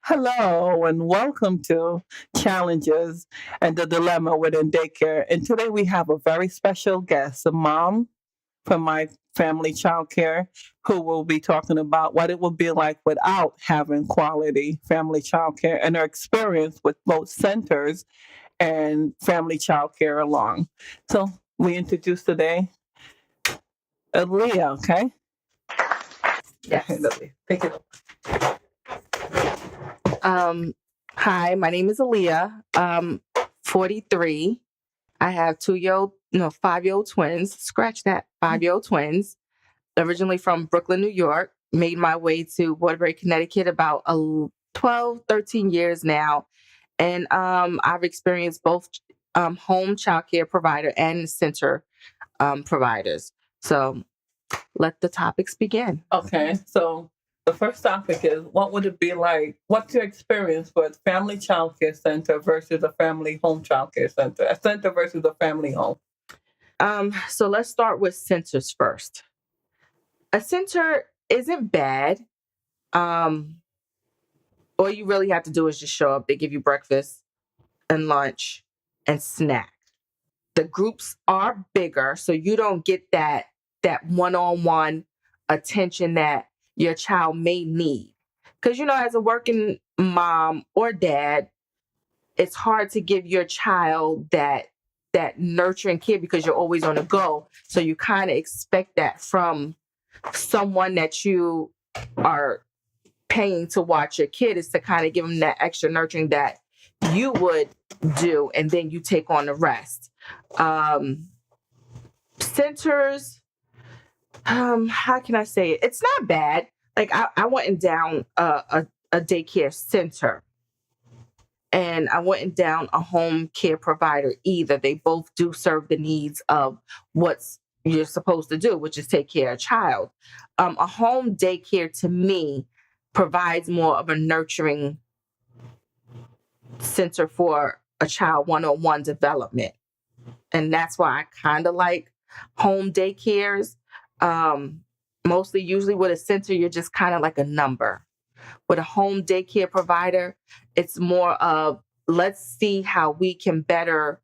Hello and welcome to Challenges and the Dilemma Within Daycare. And today we have a very special guest, a mom from my family childcare, who will be talking about what it will be like without having quality family childcare and her experience with both centers and family childcare along. So we introduce today Aaliyah, okay? Yes. Take it. Hi, my name is Aaliyah. 43. I have 5-year-old twins. Scratch that. 5-year-old twins. Originally from Brooklyn, New York. Made my way to Waterbury, Connecticut about 12, 13 years now. And I've experienced both home childcare provider and center providers. So let the topics begin. Okay, so the first topic is what would it be like? What's your experience with family childcare center versus a family home childcare center? A center versus a family home. So let's start with centers first. A center isn't bad. All you really have to do is just show up. They give you breakfast and lunch and snack. The groups are bigger, so you don't get that one-on-one attention that your child may need. Because, as a working mom or dad, it's hard to give your child that nurturing care because you're always on the go. So you kind of expect that from someone that you are paying to watch your kid, is to kind of give them that extra nurturing that you would do, and then you take on the rest. Centers, how can I say it? It's not bad. Like I went down a daycare center, and I went down a home care provider either. They both do serve the needs of what's you're supposed to do, which is take care of a child. A home daycare to me provides more of a nurturing center for a child one-on-one development. And that's why I kind of like home daycares. Mostly, usually with a center, you're just kind of like a number. With a home daycare provider, it's more of, let's see how we can better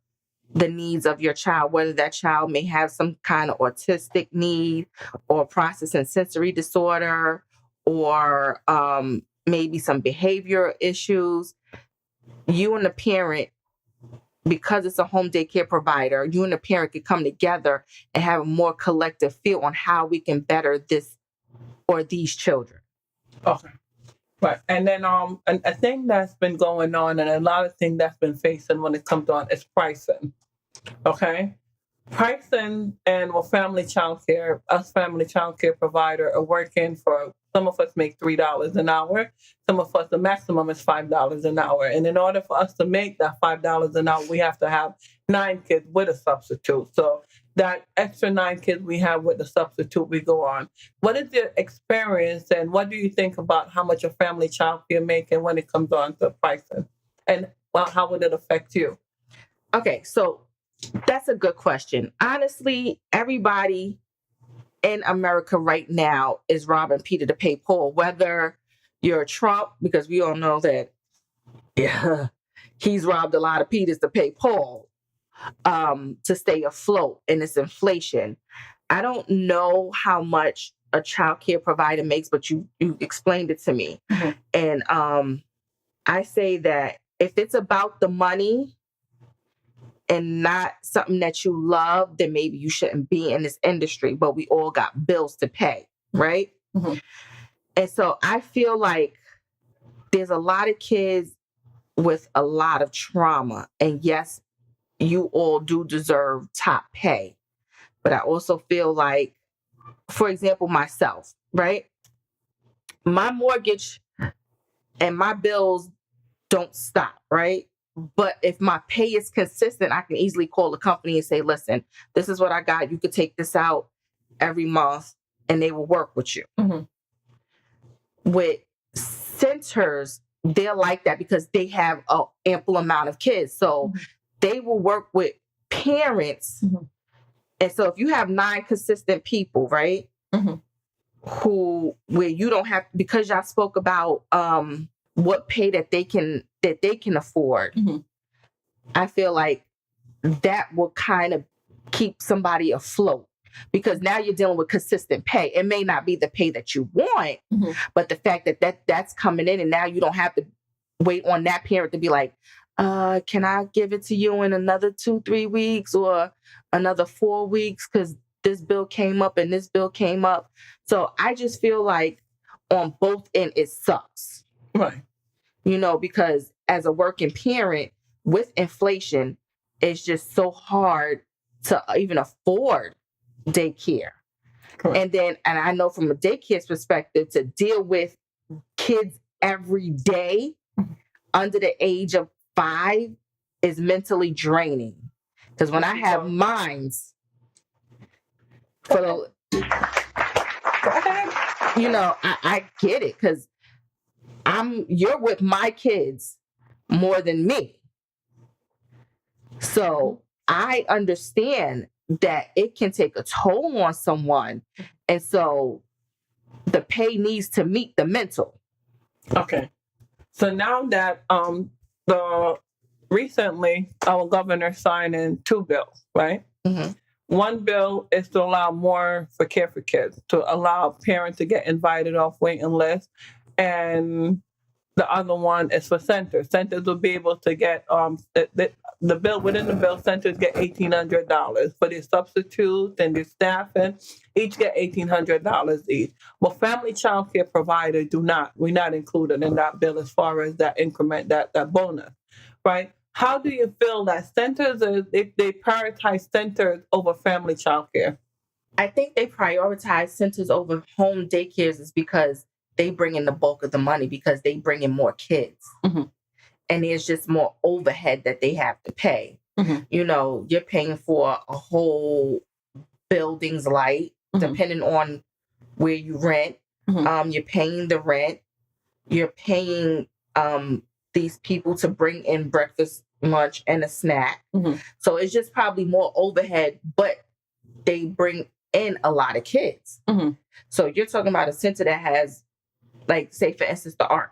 the needs of your child, whether that child may have some kind of autistic need or processing sensory disorder, or maybe some behavior issues. You and the parent, because it's a home daycare provider, you and the parent could come together and have a more collective feel on how we can better this or these children. Okay. Right. And then a thing that's been going on, and a lot of things that's been facing when it comes on, is pricing. Okay? Pricing, and with family childcare, us family childcare provider are working for, some of us make $3 an hour. Some of us, the maximum is $5 an hour. And in order for us to make that $5 an hour, we have to have 9 kids with a substitute. So that extra 9 kids we have with the substitute, we go on. What is your experience, and what do you think about how much a family childcare making when it comes on to pricing? And how would it affect you? Okay, so that's a good question. Honestly, everybody in America right now is robbing Peter to pay Paul, whether you're Trump, because we all know that he's robbed a lot of Peters to pay Paul to stay afloat in this inflation. I don't know how much a child care provider makes, but you explained it to me. Mm-hmm. And I say that if it's about the money and not something that you love, then maybe you shouldn't be in this industry. But we all got bills to pay, right? Mm-hmm. And so I feel like there's a lot of kids with a lot of trauma. And yes, you all do deserve top pay. But I also feel like, for example, myself, right? My mortgage and my bills don't stop, right? But if my pay is consistent, I can easily call the company and say, listen, this is what I got. You could take this out every month and they will work with you. Mm-hmm. With centers, they're like that because they have an ample amount of kids. So mm-hmm. they will work with parents. Mm-hmm. And so if you have 9 consistent people, right, mm-hmm. where you don't have, because y'all spoke about what pay that they can afford, I feel like that will kind of keep somebody afloat, because now you're dealing with consistent pay. It may not be the pay that you want, but the fact that's coming in, and now you don't have to wait on that parent to be like, can I give it to you in another 2-3 weeks or another 4 weeks, because this bill came up and this bill came up. So I just feel like on both ends it sucks. Right. Because as a working parent, with inflation, it's just so hard to even afford daycare. Correct. And I know from a daycare's perspective, to deal with kids every day under the age of 5 is mentally draining. Because when I have mines for the, I get it, because you're with my kids more than me. So I understand that it can take a toll on someone. And so the pay needs to meet the mental. Okay. So now that recently our governor signed in 2 bills, right? One bill is to allow more for care for kids, to allow parents to get invited off waiting lists. And the other one is for centers. Centers will be able to get the bill within the bill. Centers get $1,800 for their substitutes and their staff, and each get $1,800 each. Well, family child care providers do not. We're not included in that bill as far as that increment, that bonus, right? How do you feel that centers, if they prioritize centers over family child care? I think they prioritize centers over home daycares is because they bring in the bulk of the money, because they bring in more kids. And there's just more overhead that they have to pay. You're paying for a whole building's light, depending on where you rent. You're paying the rent. You're paying these people to bring in breakfast, lunch, and a snack. So it's just probably more overhead, but they bring in a lot of kids. So you're talking about a center that has, like, say, for instance, the Ark.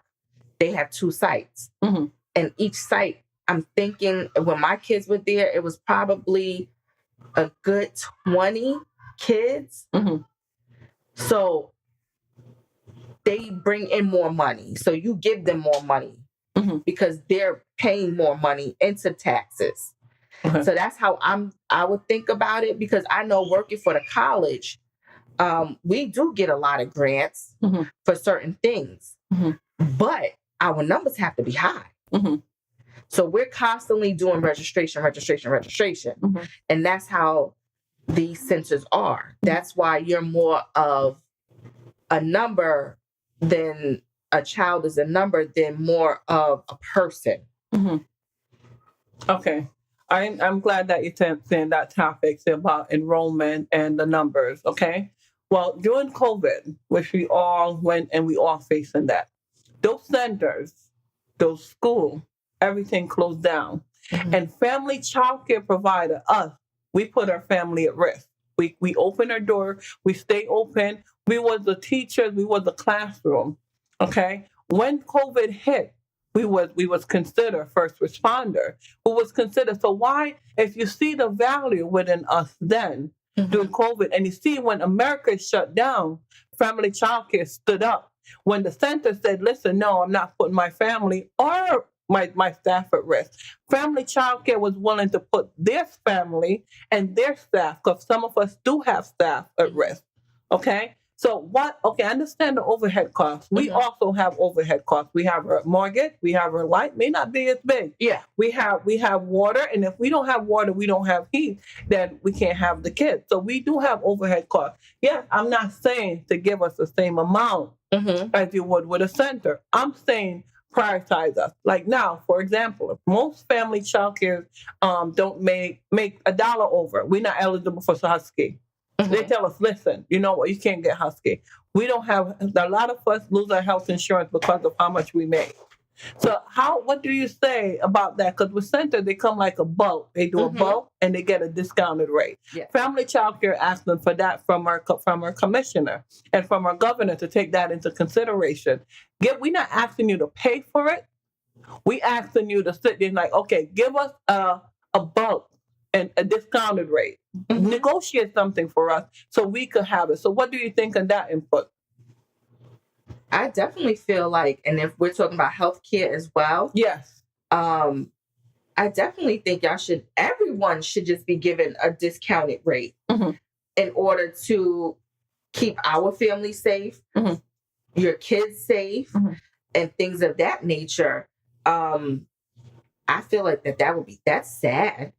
They have 2 sites. And each site, I'm thinking, when my kids were there, it was probably a good 20 kids. So they bring in more money. So you give them more money because they're paying more money into taxes. So that's how I would think about it, because I know working for the college, we do get a lot of grants for certain things, but our numbers have to be high. So we're constantly doing registration. And that's how these centers are. That's why you're more of a number than a child is a number than more of a person. Okay. I'm glad that you're saying that topic about enrollment and the numbers, okay? Well, during COVID, which we all went and we all facing that, those centers, those schools, everything closed down. And family child care provider, us, we put our family at risk. We open our door, we stay open. We was the teachers, we was the classroom, okay? When COVID hit, we was considered first responder. Who was considered, so why, if you see the value within us then, during COVID, and you see when America shut down, family child care stood up. When the center said, listen, no, I'm not putting my family or my staff at risk. Family child care was willing to put their family and their staff, because some of us do have staff at risk, okay? So I understand the overhead costs. We also have overhead costs. We have our mortgage, we have our light, may not be as big. Yeah. We have water, and if we don't have water, we don't have heat, then we can't have the kids. So we do have overhead costs. Yes, I'm not saying to give us the same amount as you would with a center. I'm saying prioritize us. Like now, for example, if most family child care don't make $1 over, we're not eligible for Husky. They tell us, listen, you know what, you can't get Husky. We don't have, a lot of us lose our health insurance because of how much we make. So what do you say about that? Because with Center, they come like a bulk. They do a bulk and they get a discounted rate. Yeah. Family Child Care asked them for that from our commissioner and from our governor to take that into consideration. We're not asking you to pay for it. We asking you to sit there and like, okay, give us a bulk and a discounted rate. Negotiate something for us so we could have it. So what do you think of that input? I definitely feel like, and if we're talking about healthcare as well, yes, I definitely think everyone should just be given a discounted rate in order to keep our family safe, your kids safe, and things of that nature. I feel like that's sad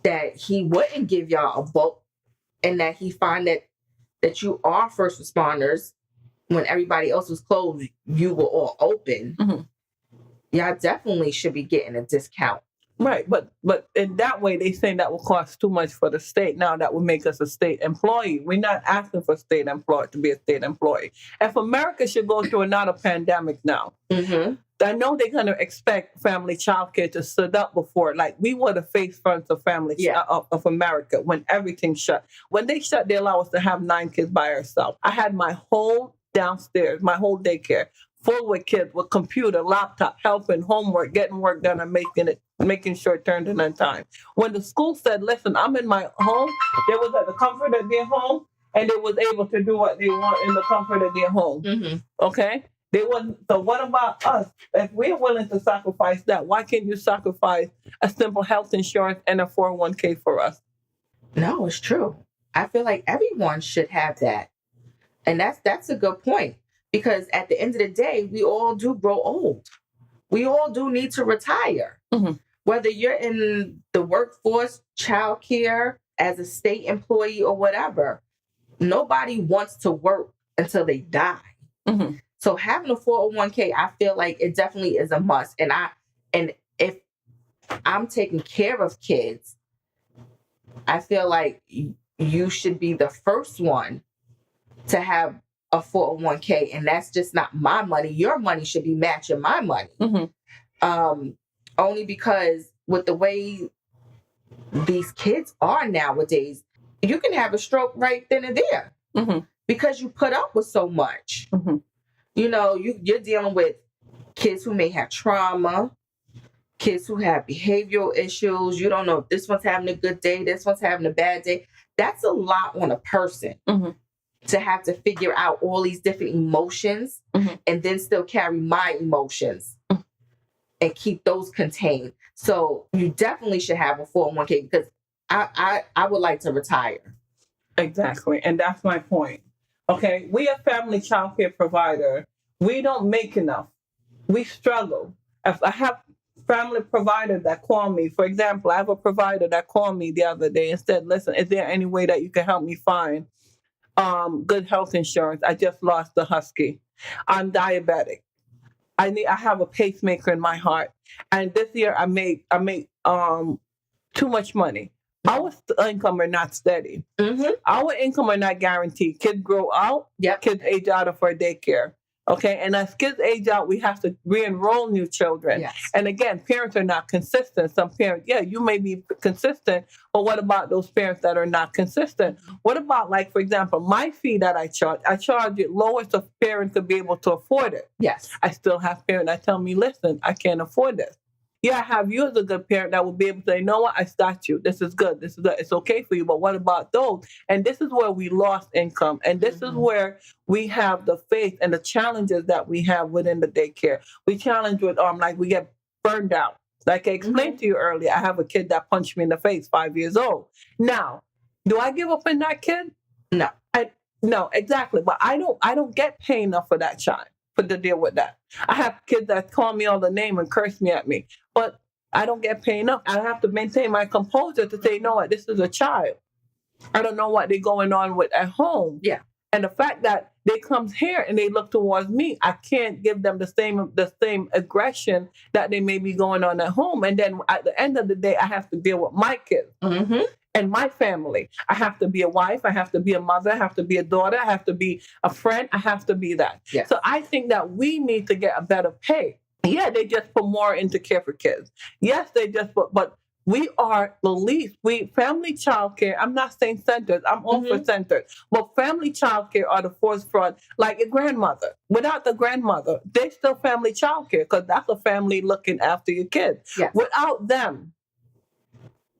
that he wouldn't give y'all a bulk, and that he find that you are first responders. When everybody else was closed, you were all open. Y'all definitely should be getting a discount. Right, but in that way, they say that will cost too much for the state. Now that would make us a state employee. We're not asking for state employee to be a state employee. If America should go through another pandemic now, I know they're going to expect family child care to sit up before. Like, we were the face fronts of of America when everything shut. When they shut, they allow us to have 9 kids by ourselves. I had my whole downstairs, my whole daycare, full with kids with computer, laptop, helping, homework, getting work done, and making sure it turned in on time. When the school said, listen, I'm in my home, they was at the comfort of their home, and they was able to do what they want in the comfort of their home. Okay? They wasn't. So what about us? If we're willing to sacrifice that, why can't you sacrifice a simple health insurance and a 401k for us? No, it's true. I feel like everyone should have that. And that's a good point, because at the end of the day, we all do grow old. We all do need to retire. Whether you're in the workforce, childcare, as a state employee or whatever, nobody wants to work until they die. So having a 401k, I feel like it definitely is a must. And if I'm taking care of kids, I feel like you should be the first one to have a 401k, and that's just not my money. Your money should be matching my money. Only because with the way these kids are nowadays, you can have a stroke right then and there because you put up with so much. You know, you're dealing with kids who may have trauma, kids who have behavioral issues. You don't know if this one's having a good day, this one's having a bad day. That's a lot on a person. To have to figure out all these different emotions and then still carry my emotions and keep those contained. So you definitely should have a 401k, because I would like to retire. Exactly. And that's my point. Okay. We a family child care provider. We don't make enough. We struggle. If I have family providers that call me, for example, I have a provider that called me the other day and said, listen, is there any way that you can help me find good health insurance? I just lost the husky. I'm diabetic. I have a pacemaker in my heart, and this year I made too much money. Our income are not steady. Our income are not guaranteed. Kids grow out. Kids age out of our daycare. Okay, and as kids age out, we have to re-enroll new children. And again, parents are not consistent. Some parents, you may be consistent, but what about those parents that are not consistent? What about, like, for example, my fee that I charge it lowest a parent could be able to afford it. I still have parents that tell me, listen, I can't afford this. I have you as a good parent that will be able to say, you know what, I got you. This is good. This is good. It's okay for you. But what about those? And this is where we lost income. And this is where we have the faith and the challenges that we have within the daycare. We challenge with, like, we get burned out. Like I explained to you earlier, I have a kid that punched me in the face, 5 years old. Now, do I give up on that kid? No. No, exactly. But I don't get paid enough for that child. To deal with that. I have kids that call me all the name and curse me at me, but I don't get paid enough. I have to maintain my composure to say, you know what, this is a child. I don't know what they're going on with at home. And the fact that they come here and they look towards me, I can't give them the same aggression that they may be going on at home. And then at the end of the day, I have to deal with my kids. And my family. I have to be a wife. I have to be a mother. I have to be a daughter. I have to be a friend. I have to be that. So I think that we need to get a better pay. Yeah, they just put more into care for kids. Yes, they just put, but we are the least. We family childcare. I'm not saying centers. I'm all for centers, but family childcare are the forefront. Like a grandmother. Without the grandmother, they still family childcare because that's a family looking after your kids. Yes. Without them,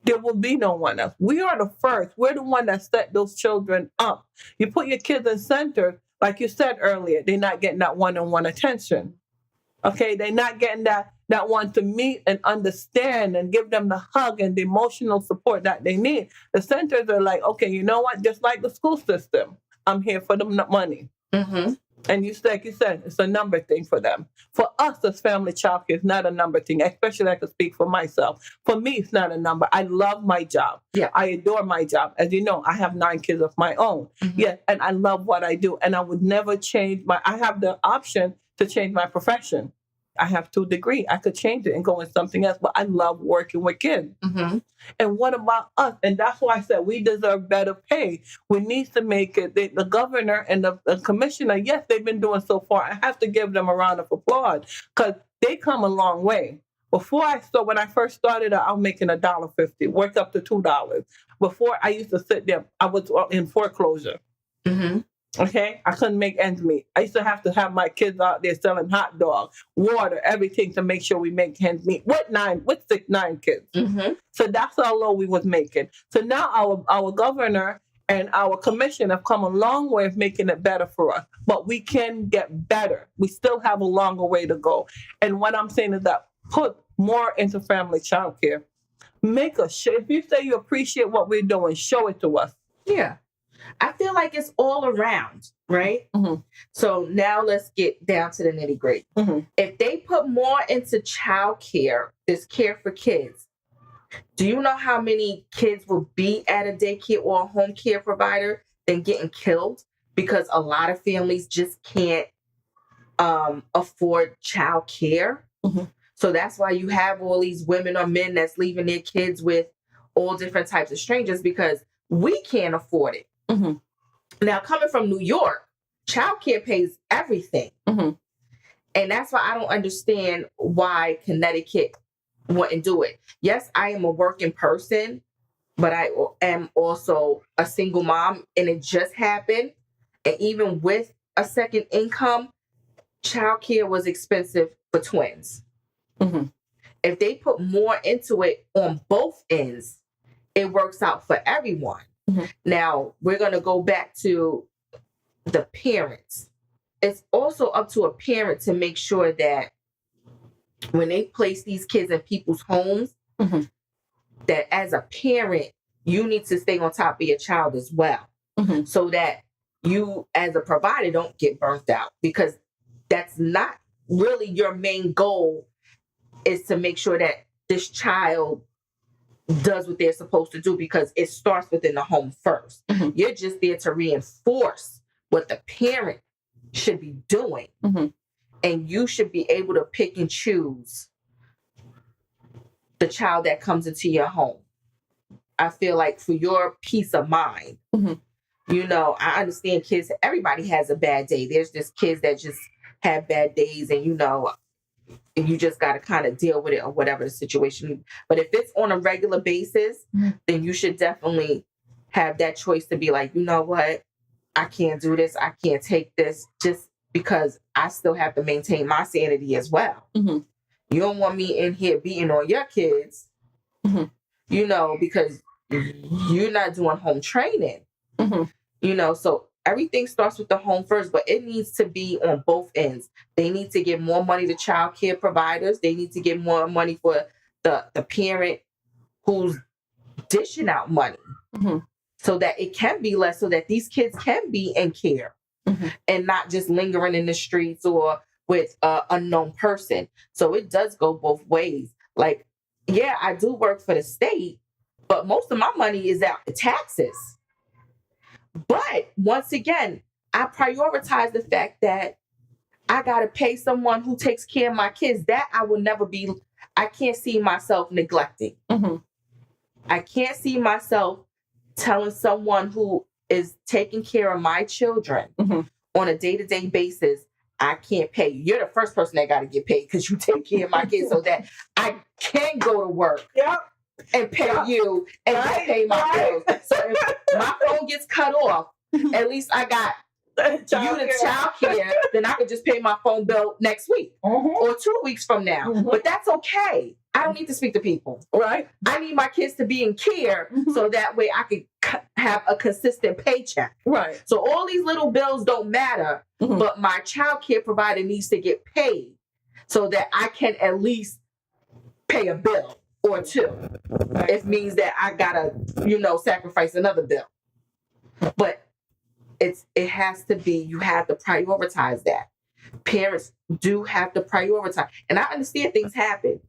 there will be no one else. We are the first. We're the one that set those children up. You put your kids in centers, like you said earlier, they're not getting that one-on-one attention. Okay, they're not getting that one to meet and understand and give them the hug and the emotional support that they need. The centers are like, okay, you know what? Just like the school system, I'm here for the money. And like you said, it's a number thing for them. For us as family childcare, it's not a number thing, especially I can speak for myself. For me, it's not a number. I love my job. Yeah. I adore my job. As you know, I have 9 kids of my own. Yeah, and I love what I do. And I would never change I have the option to change my profession. I have 2 degrees. I could change it and go in something else, but I love working with kids. And what about us? And that's why I said we deserve better pay. We need to make it. The governor and the commissioner, yes, they've been doing so far. I have to give them a round of applause because they come a long way. When I first started, I was making $1.50, worked up to $2. Before I used to sit there, I was in foreclosure. Okay, I couldn't make ends meet. I used to have my kids out there selling hot dogs, water, everything to make sure we make ends meet. With 9 kids. So that's how low we was making. So now our governor and our commission have come a long way of making it better for us. But we can get better. We still have a longer way to go. And what I'm saying is that put more into family childcare. Make us show. If you say you appreciate what we're doing, show it to us. Yeah. I feel like it's all around, right? So now let's get down to the nitty gritty. If they put more into childcare, this care for kids, do you know how many kids will be at a daycare or a home care provider than getting killed? Because a lot of families just can't afford childcare. So that's why you have all these women or men that's leaving their kids with all different types of strangers because we can't afford it. Now, coming from New York, childcare pays everything. And that's why I don't understand why Connecticut wouldn't do it. Yes, I am a working person, but I am also a single mom, and it just happened. And even with a second income, childcare was expensive for twins. If they put more into it on both ends, it works out for everyone. Now, we're going to go back to the parents. It's also up to a parent to make sure that when they place these kids in people's homes, that as a parent, you need to stay on top of your child as well. So that you, as a provider, don't get burnt out. Because that's not really your main goal, is to make sure that this child does what they're supposed to do, because it starts within the home first. You're just there to reinforce what the parent should be doing. And you should be able to pick and choose the child that comes into your home. I feel like for your peace of mind, you know, I understand kids, everybody has a bad day. There's just kids that just have bad days, and you know, you just got to kind of deal with it or whatever the situation. But if it's on a regular basis, then you should definitely have that choice to be like, you know what, I can't do this. I can't take this, just because I still have to maintain my sanity as well. You don't want me in here beating on your kids, you know, because you're not doing home training, you know, so everything starts with the home first, but it needs to be on both ends. They need to give more money to child care providers. They need to give more money for the parent who's dishing out money, so that it can be less, so that these kids can be in care and not just lingering in the streets or with an unknown person. So it does go both ways. Like, yeah, I do work for the state, but most of my money is out in taxes. But once again, I prioritize the fact that I got to pay someone who takes care of my kids. That I can't see myself neglecting. I can't see myself telling someone who is taking care of my children on a day-to-day basis, I can't pay you. You're the first person that got to get paid because you take care of my kids so that I can go to work and pay you and then pay my bills. So if my phone gets cut off, at least I got you to childcare, then I could just pay my phone bill next week or 2 weeks from now. But that's okay. I don't need to speak to people. Right. I need my kids to be in care so that way I can have a consistent paycheck. Right. So all these little bills don't matter, but my child care provider needs to get paid so that I can at least pay a bill or two. Right. It means that I gotta, sacrifice another bill. But it has to be, you have to prioritize that. Parents do have to prioritize. And I understand things happen.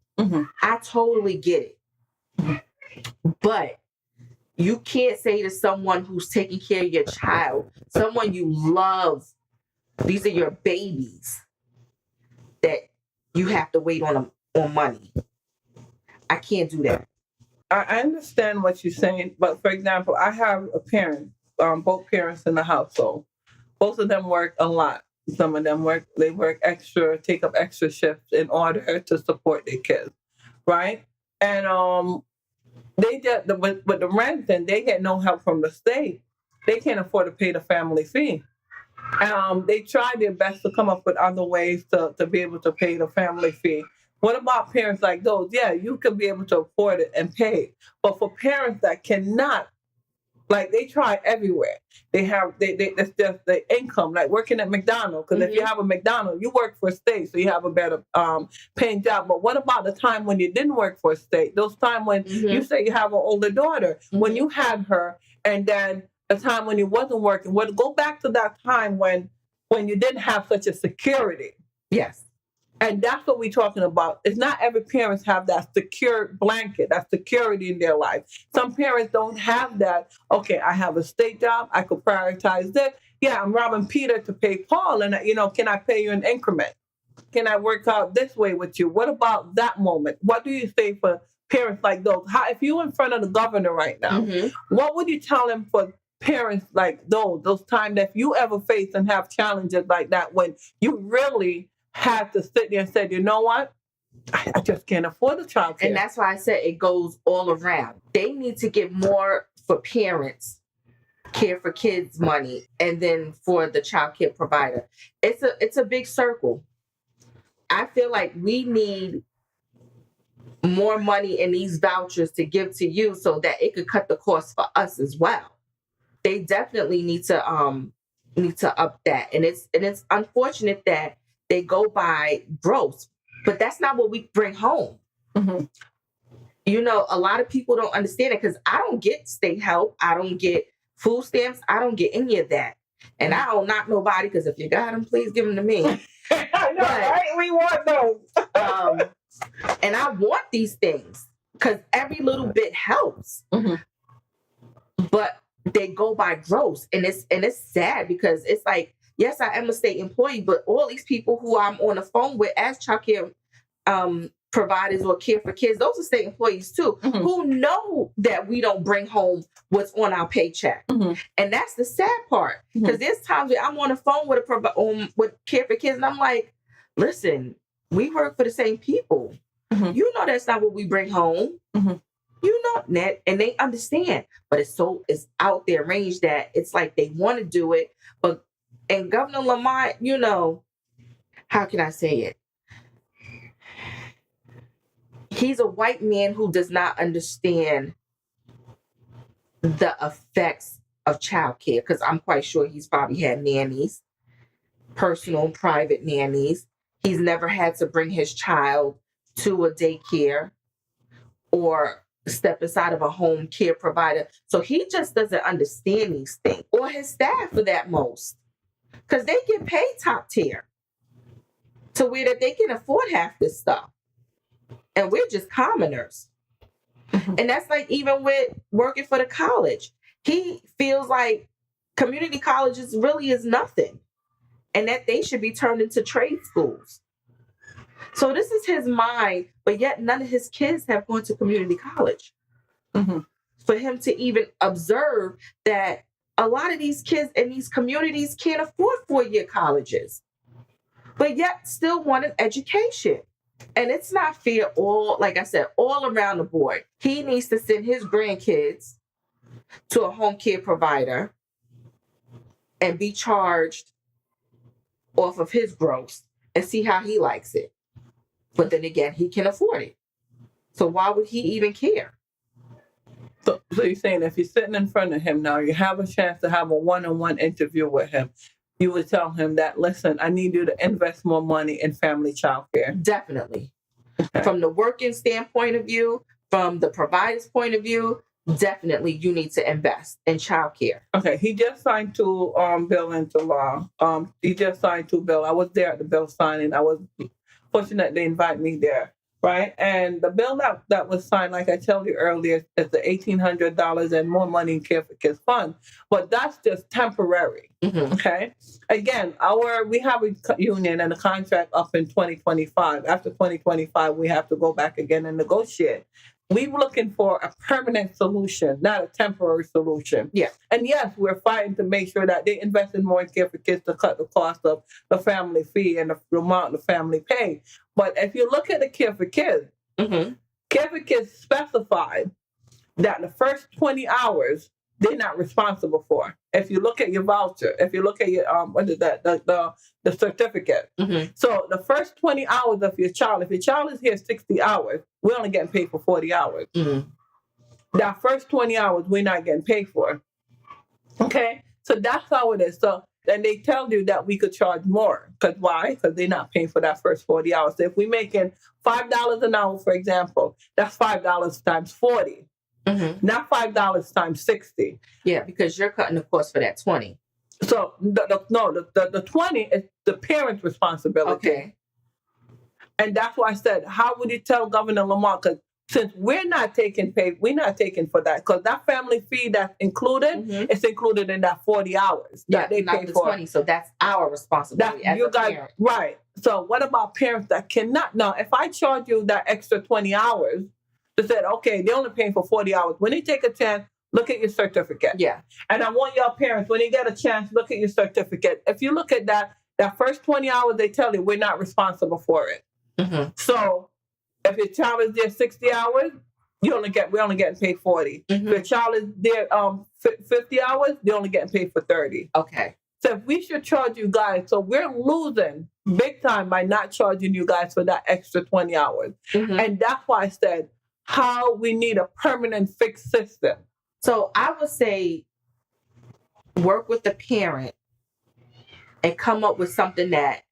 I totally get it. But you can't say to someone who's taking care of your child, someone you love, these are your babies, that you have to wait on money. I can't do that. I understand what you're saying, but for example, I have a parent, both parents in the household. Both of them work a lot. Some of them work extra, take up extra shifts in order to support their kids, right? And they get with the rent, and they get no help from the state. They can't afford to pay the family fee. They try their best to come up with other ways to be able to pay the family fee. What about parents like those? Yeah, you could be able to afford it and pay it. But for parents that cannot, like they try everywhere. It's just the income, like working at McDonald's. Because if you have a McDonald's, you work for a state, so you have a better paying job. But what about the time when you didn't work for a state? Those time when you say you have an older daughter, when you had her, and then a time when you wasn't working. Go back to that time when you didn't have such a security. Yes. And that's what we're talking about. It's not every parents have that secure blanket, that security in their life. Some parents don't have that. Okay, I have a state job. I could prioritize this. Yeah, I'm robbing Peter to pay Paul. And, can I pay you an increment? Can I work out this way with you? What about that moment? What do you say for parents like those? If you're in front of the governor right now, what would you tell him for parents like those times that if you ever face and have challenges like that when you really have to sit there and say, you know what? I just can't afford the child care. And that's why I said it goes all around. They need to get more for parents, care for kids money, and then for the child care provider. It's a big circle. I feel like we need more money in these vouchers to give to you so that it could cut the cost for us as well. They definitely need to up that. And it's unfortunate that they go by gross, but that's not what we bring home. A lot of people don't understand it because I don't get state help. I don't get food stamps. I don't get any of that. And I don't knock nobody because if you got them, please give them to me. I know, right? We want those. And I want these things because every little bit helps. But they go by gross. And it's sad because it's like, yes, I am a state employee, but all these people who I'm on the phone with as child care providers or care for kids, those are state employees too, who know that we don't bring home what's on our paycheck. And that's the sad part. Because there's times where I'm on the phone with with care for kids, and I'm like, listen, we work for the same people. You know that's not what we bring home. You know that, and they understand. But it's out there range that it's like they want to do it, but and Governor Lamont, how can I say it? He's a white man who does not understand the effects of childcare, because I'm quite sure he's probably had nannies, personal, private nannies. He's never had to bring his child to a daycare or step inside of a home care provider. So he just doesn't understand these things, or his staff for that most. Because they get paid top tier to where that they can afford half this stuff. And we're just commoners. And that's like even with working for the college. He feels like community colleges really is nothing. And that they should be turned into trade schools. So this is his mind, but yet none of his kids have gone to community college. For him to even observe that a lot of these kids in these communities can't afford 4-year colleges. but yet still want an education. And it's not fair like I said, all around the board. He needs to send his grandkids to a home care provider and be charged off of his gross and see how he likes it. But then again, he can afford it. So why would he even care? So you're saying if you're sitting in front of him now, you have a chance to have a one-on-one interview with him, you would tell him that, listen, I need you to invest more money in family child care. Definitely. Okay. From the working standpoint of view, from the provider's point of view, definitely you need to invest in child care. Okay, he just signed two bill into law. He just signed two bill. I was there at the bill signing. I was fortunate they invite me there, right? And the bill that was signed, like I told you earlier, is the $1,800 and more money in Care for Kids fund. But that's just temporary. Mm-hmm. Okay. Again, we have a union and a contract up in 2025. After 2025, we have to go back again and negotiate. We're looking for a permanent solution, not a temporary solution. Yeah. And yes, we're fighting to make sure that they invest in more in Care for Kids to cut the cost of the family fee and the amount the family pay. But if you look at the Care for Kids, Mm-hmm. Care for Kids specified that the first 20 hours they're not responsible for. If you look at your voucher, if you look at your what is that, the certificate. Mm-hmm. So the first 20 hours of your child, if your child is here 60 hours, we're only getting paid for 40 hours. Mm-hmm. That first 20 hours we're not getting paid for. Okay? So that's how it is. So and they tell you that we could charge more. Because why? Because they're not paying for that first 40 hours. So if we're making $5 an hour, for example, that's $5 times 40. Mm-hmm. Not $5 times 60. Yeah, because you're cutting the cost for that 20. So the 20 is the parent's responsibility. Okay. And that's why I said, how would you tell Governor Lamont? Because since we're not taking for that, because that family fee that's included, Mm-hmm. it's included in that 40 hours Yeah, that they not pay the for. 20. So that's our responsibility as a parent. Right. So what about parents that cannot? Now, if I charge you that extra 20 hours, they said, okay, they're only paying for 40 hours. When they take a chance, look at your certificate. Yeah. And I want your parents, when you get a chance, look at your certificate. If you look at that first 20 hours, they tell you we're not responsible for it. Mm-hmm. So if your child is there 60 hours, we're only getting paid 40. Mm-hmm. If your child is there 50 hours, they're only getting paid for 30. Okay. So if we should charge you guys, so we're losing big time by not charging you guys for that extra 20 hours. Mm-hmm. And that's why I said how we need a permanent fixed system. So I would say work with the parent and come up with something that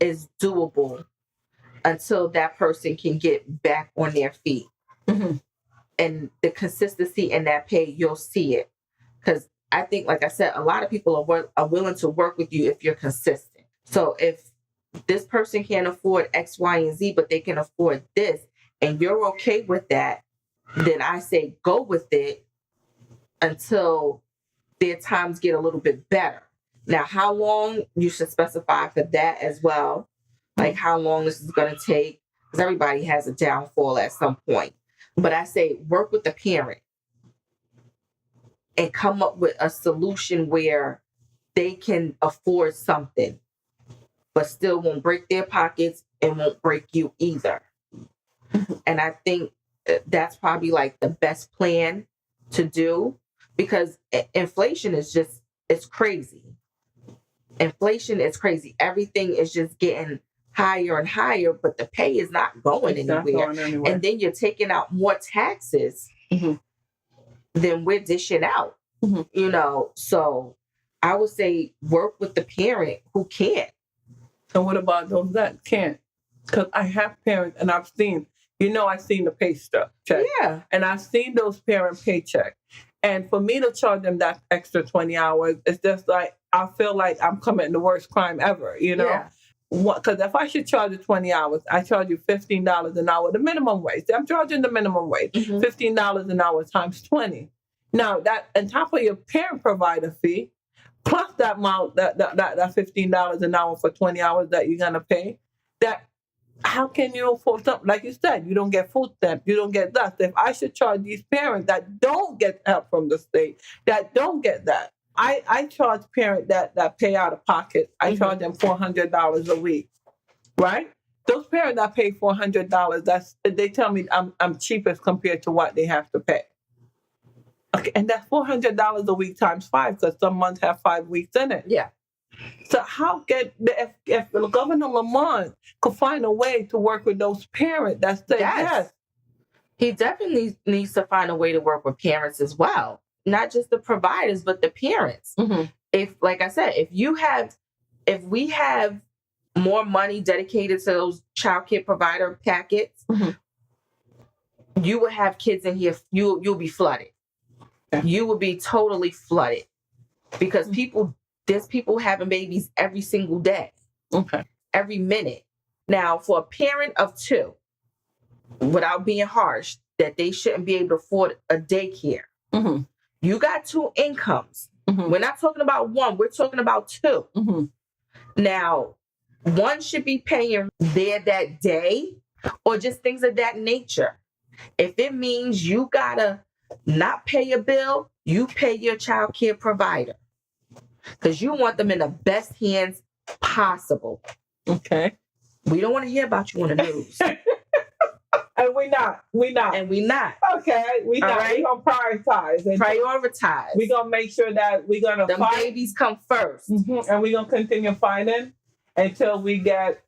is doable until that person can get back on their feet. Mm-hmm. And the consistency in that pay, you'll see it. Because I think, like I said, a lot of people are willing to work with you if you're consistent. So if this person can't afford X, Y, and Z, but they can afford this, and you're okay with that, then I say go with it until their times get a little bit better. Now, how long you should specify for that as well, like how long this is going to take, because everybody has a downfall at some point. But I say work with the parent and come up with a solution where they can afford something, but still won't break their pockets and won't break you either. And I think that's probably like the best plan to do, because inflation is just, it's crazy. Inflation is crazy. Everything is just getting higher and higher, but the pay is not going anywhere. And then you're taking out more taxes mm-hmm. than we're dishing out, mm-hmm. So I would say work with the parent who can't. So what about those that can't? Because I have parents and I've seen the pay stuff check. Yeah. And I've seen those parent paychecks. And for me to charge them that extra 20 hours, it's just like, I feel like I'm committing the worst crime ever, Yeah. Because if I should charge you 20 hours, I charge you $15 an hour, the minimum wage. I'm charging the minimum wage, Mm-hmm. $15 an hour times 20. Now, that on top of your parent provider fee, plus that amount, that $15 an hour for 20 hours that you're going to pay, that how can you afford something? Like you said, you don't get food stamps, you don't get that. If I should charge these parents that don't get help from the state, that don't get that, I charge parents that pay out of pocket. I charge them $400 a week, right? Those parents that pay $400, they tell me I'm cheapest compared to what they have to pay. Okay, and that's $400 a week times 5, because some months have 5 weeks in it. Yeah. So how can if Governor Lamont could find a way to work with those parents that say yes. He definitely needs to find a way to work with parents as well, not just the providers, but the parents. If, like I said, if we have more money dedicated to those childcare provider packets, you will have kids in here. You'll be flooded. Okay. You will be totally flooded because there's people having babies every single day. Okay. Every minute. Now, for a parent of 2, without being harsh, that they shouldn't be able to afford a daycare. You got 2 incomes. We're not talking about 1. We're talking about 2. Now, 1 should be paying there that day or just things of that nature. If it means you gotta not pay a bill, you pay your child care provider because you want them in the best hands possible. Okay. We don't want to hear about you on the news. And we not. And we not. Okay, we not. Right? We're going to prioritize. Prioritize. We're going to make sure that we're going to fight. Babies come first. And we're going to continue fighting until we get,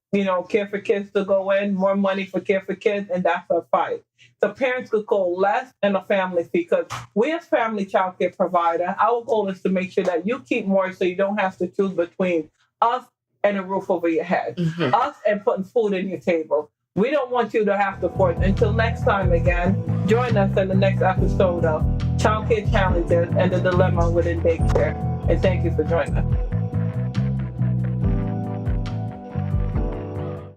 Care for Kids to go in, more money for Care for Kids, and that's our fight. So parents could call less and a family fee, because we as family child care provider, our goal is to make sure that you keep more so you don't have to choose between us and a roof over your head, us and putting food in your table. We don't want you to have to force. Until next time again, join us in the next episode of Childcare Challenges and the Dilemma Within Daycare. And thank you for joining us.